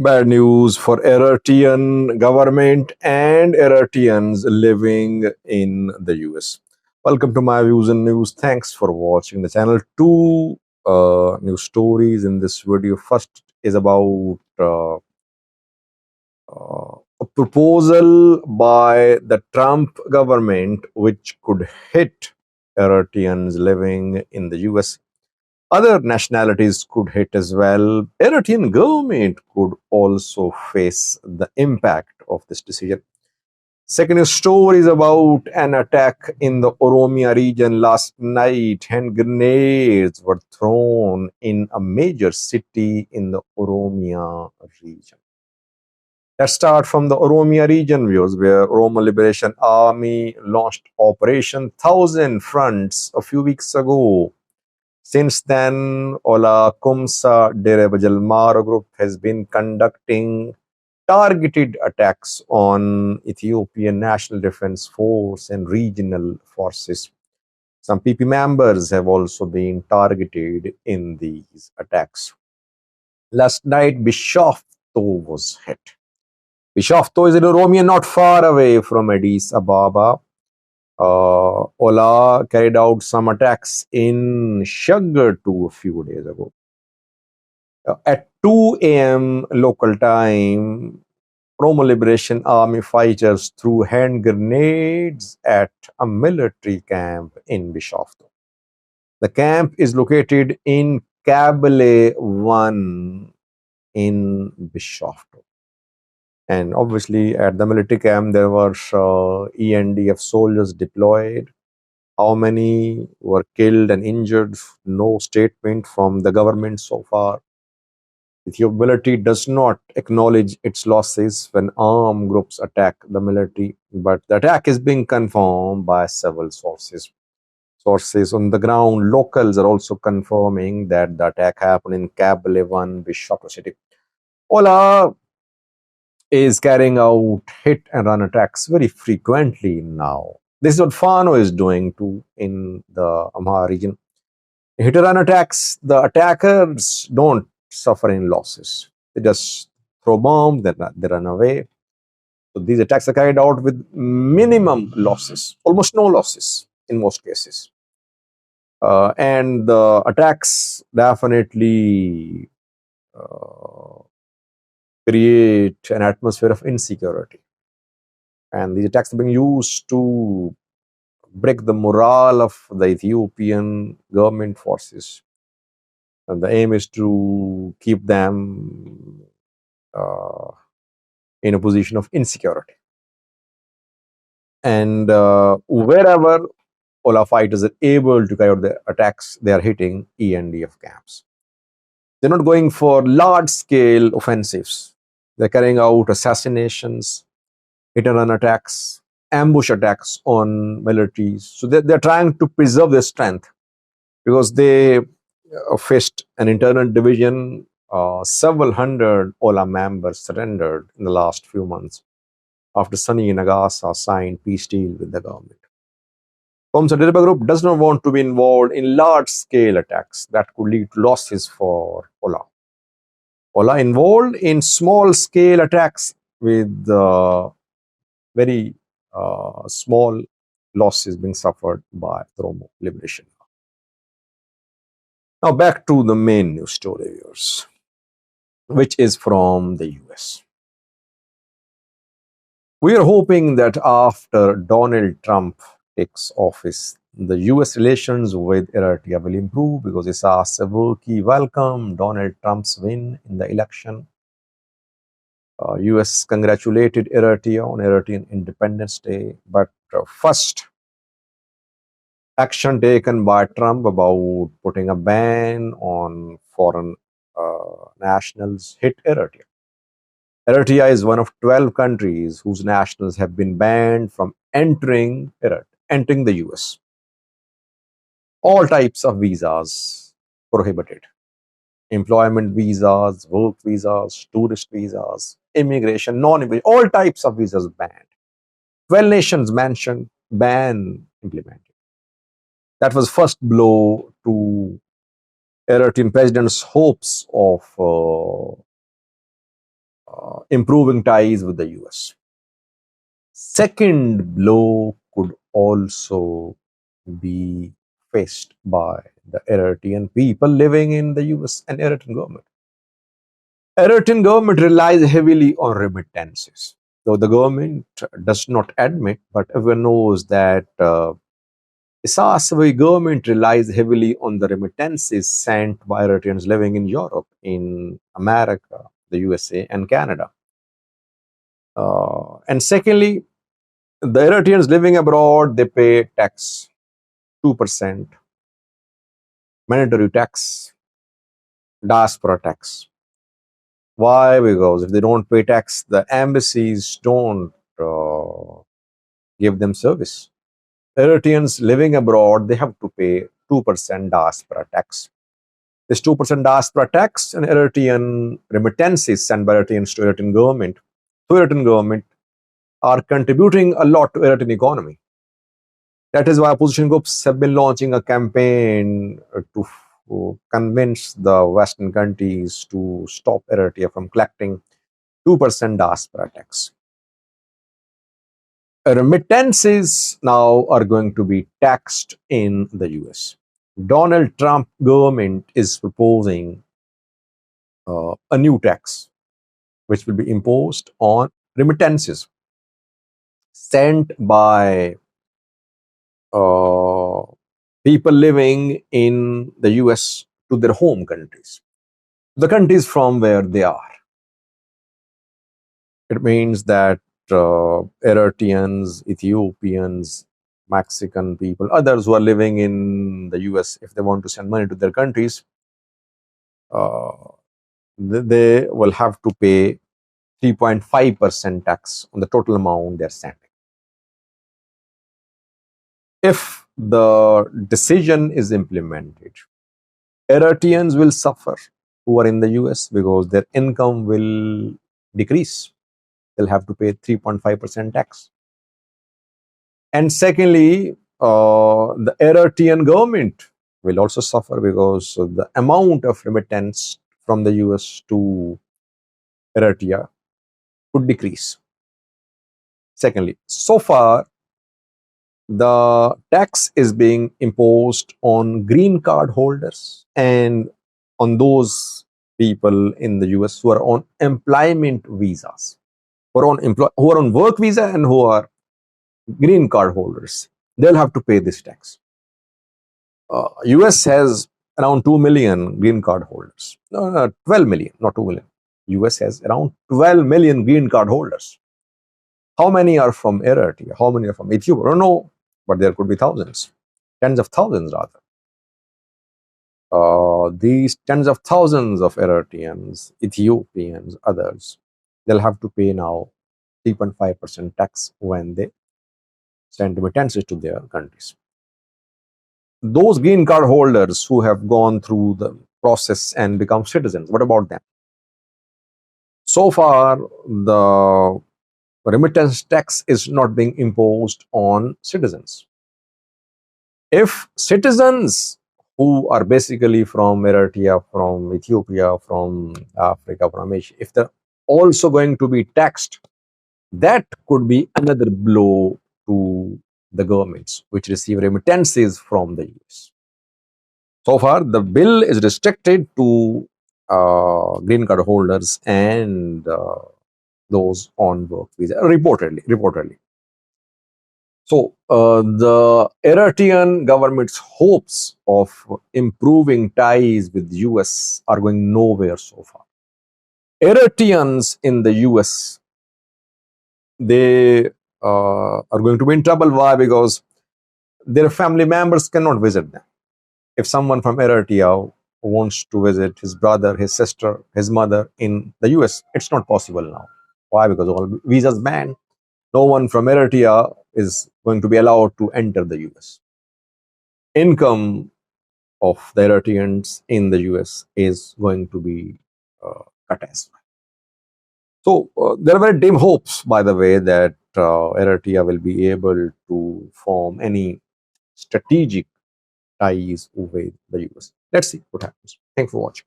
Bad news for Eritrean government and Eritreans living in the US. Welcome to my views and news. Thanks for watching the channel. Two news stories in this video. First is about a proposal by the Trump government which could hit Eritreans living in the US. Other nationalities could hit as well. Eritrean government could also face the impact of this decision. Second story is about an attack in the Oromia region last night. Hand grenades were thrown in a major city in the Oromia region. Let's start from the Oromia region, viewers, where Oromo Liberation Army launched Operation Thousand Fronts a few weeks ago. Since then, Ola Kumsa Derebajalmaro group has been conducting targeted attacks on Ethiopian National Defense Force and regional forces. Some PP members have also been targeted in these attacks. Last night, Bishoftu was hit. Bishoftu is in Oromia, not far away from Addis Ababa. Ola carried out some attacks in Shaggar a few days ago. At 2 a.m. local time, Oromo Liberation Army fighters threw hand grenades at a military camp in Bishoftu. The camp is located in Kabale 1 in Bishoftu. And obviously, at the military camp, there were ENDF soldiers deployed. How many were killed and injured? No statement from the government so far. Ethiopian military does not acknowledge its losses when armed groups attack the military, but the attack is being confirmed by several sources. Sources on the ground, locals are also confirming that the attack happened in Kabale 1, Bishop City. Ola is carrying out hit and run attacks very frequently now. This is what Fano is doing too in the Amhara region. Hit and run attacks, the attackers don't suffer any losses. They just throw bombs, they run away. So these attacks are carried out with minimum losses, almost no losses in most cases. And the attacks definitely create an atmosphere of insecurity. And these attacks are being used to break the morale of the Ethiopian government forces. And the aim is to keep them in a position of insecurity. And wherever Ola fighters are able to carry out the attacks, they are hitting ENDF camps. They're not going for large-scale offensives. They're carrying out assassinations, hit-and-run attacks, ambush attacks on militaries. So they're trying to preserve their strength because they faced an internal division. Several hundred Ola members surrendered in the last few months after Sunny Nagasa signed peace deal with the government. Komsa Dirba group does not want to be involved in large-scale attacks that could lead to losses for Ola. Ola involved in small-scale attacks with very small losses being suffered by the Oromo Liberation. Now back to the main news story, viewers, which is from the US. We are hoping that after Donald Trump takes office, the US relations with Eritrea will improve because Issa Sevuki welcomed Donald Trump's win in the election. US congratulated Eritrea on Eritrean Independence Day, but first action taken by Trump about putting a ban on foreign nationals hit Eritrea. Eritrea is one of 12 countries whose nationals have been banned from entering the US. All types of visas prohibited. Employment visas, work visas, tourist visas, immigration, non-immigration, all types of visas banned. 12 nations mentioned, ban implemented. That was first blow to Eritrean president's hopes of improving ties with the US. Second blow could also be faced by the Eritrean people living in the US and Eritrean government. Eritrean government relies heavily on remittances. Though the government does not admit, but everyone knows that Isaswi government relies heavily on the remittances sent by Eritreans living in Europe, in America, the USA, and Canada. And secondly, the Eritreans living abroad, they pay tax, 2%, mandatory tax, diaspora tax. Why? Because if they don't pay tax, the embassies don't give them service. Eritreans living abroad, they have to pay 2% diaspora tax. This 2% diaspora tax and Eritrean remittances sent by Eritreans to Eritrean government are contributing a lot to Eritrean economy. That is why opposition groups have been launching a campaign to convince the Western countries to stop Eritrea from collecting 2% diaspora tax. Remittances now are going to be taxed in the US. Donald Trump government is proposing a new tax which will be imposed on remittances sent by people living in the US to their home countries, the countries from where they are. It means that Eritreans, Ethiopians, Mexican people, others who are living in the US, if they want to send money to their countries, they will have to pay 3.5% tax on the total amount they're sending. If the decision is implemented, Eritreans will suffer who are in the US because their income will decrease. They'll have to pay 3.5% tax. And secondly, the Eritrean government will also suffer because the amount of remittance from the US to Eritrea could decrease. Secondly, so far, the tax is being imposed on green card holders and on those people in the US who are on employment visas, who are on work visa and who are green card holders. They'll have to pay this tax. US has around 2 million green card holders. No, 12 million, not 2 million. US has around 12 million green card holders. How many are from Eritrea? How many are from Ethiopia? I don't know, but there could be thousands, tens of thousands rather. These tens of thousands of Eritreans, Ethiopians, others, they'll have to pay now 3.5% tax when they send remittances to their countries. Those green card holders who have gone through the process and become citizens, what about them? So far, the remittance tax is not being imposed on citizens. If citizens who are basically from Eritrea, from Ethiopia, from Africa, from Asia, if they're also going to be taxed, that could be another blow to the governments which receive remittances from the US. So far, the bill is restricted to green card holders and those on work visa, reportedly. So the Eritrean government's hopes of improving ties with the US are going nowhere so far. Eritreans in the US, they are going to be in trouble. Why? Because their family members cannot visit them. If someone from Eritrea wants to visit his brother, his sister, his mother in the US, it's not possible now. Why? Because all visas banned. No one from Eritrea is going to be allowed to enter the US. Income of the Eritreans in the US is going to be cut as well. So there are very dim hopes, by the way, that Eritrea will be able to form any strategic ties with the US. Let's see what happens. Thanks for watching.